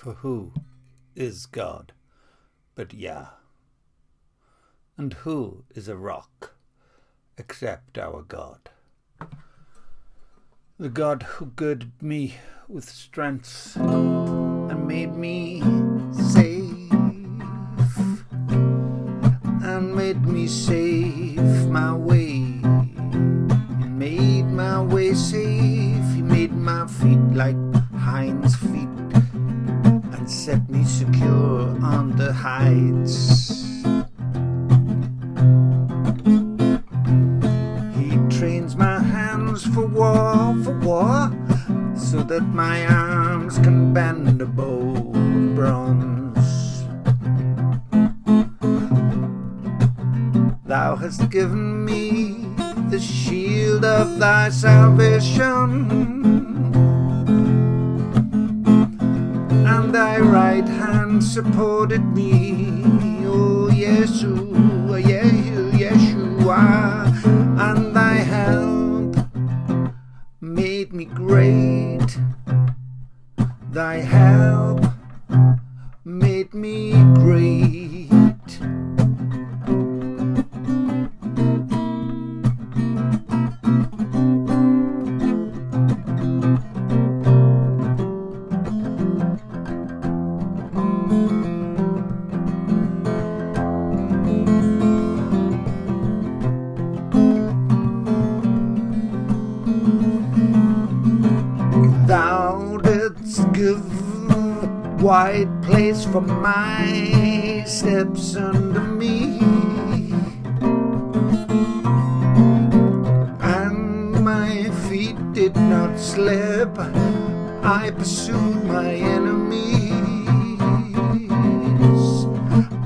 For who is God but YaH? And who is a rock except our God? The God who girded me with strength and made me safe, and made me safe my way, and made my way safe. He made my feet like hinds' feet and set me secure on the heights. He trains my hands for war, so that my arms can bend a bow of bronze. Thou hast given me the shield of thy salvation, and thy right hand supported me, O Yeshua, Yeshua, and thy help made me great. Thy help made me great. Thou didst give wide place for my steps under me, and my feet did not slip. I pursued my enemies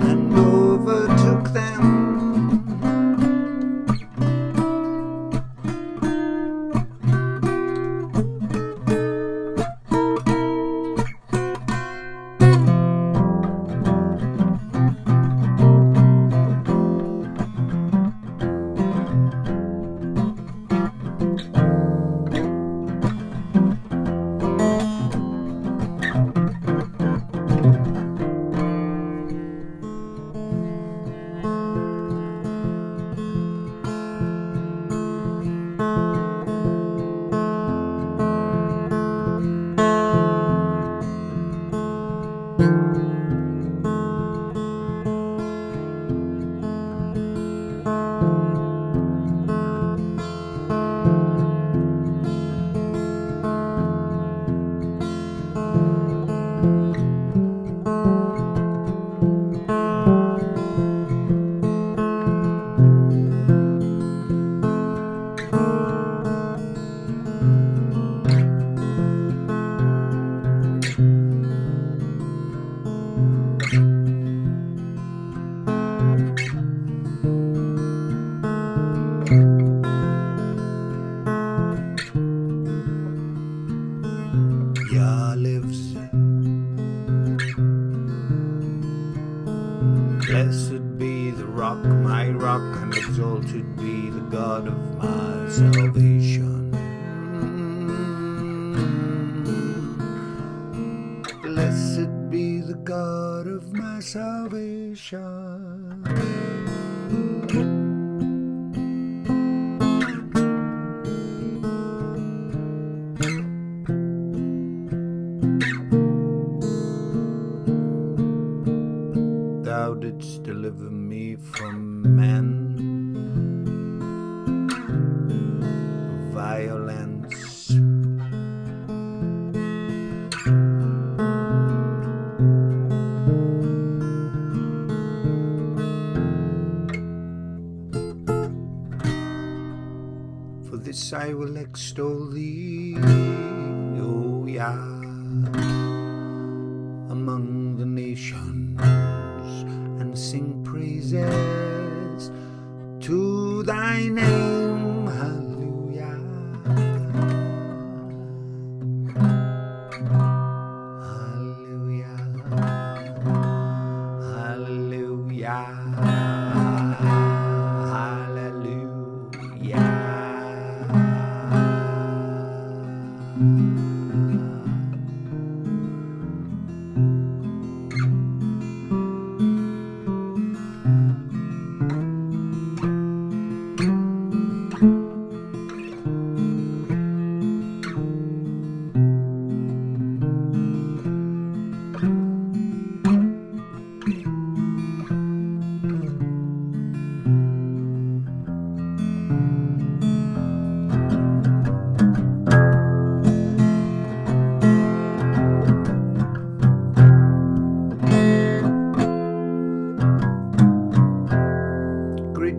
and overtook them. YaH lives. Blessed be the rock, my rock, and exalted be the God of my salvation. Blessed be the God of my salvation. Thou didst deliver me from men, violence, for this I will extol thee, O YaH, among the nations, and sing praises to thy name. Hallelujah. Hallelujah. Hallelujah. Hallelujah.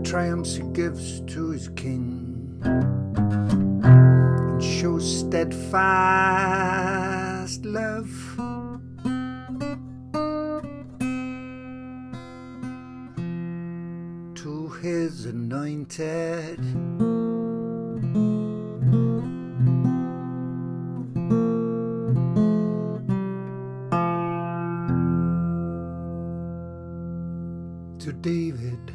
triumphs he gives to his king, and shows steadfast love to his anointed. To David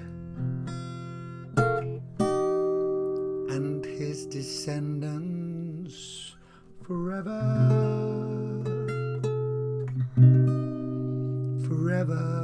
and his descendants forever, forever.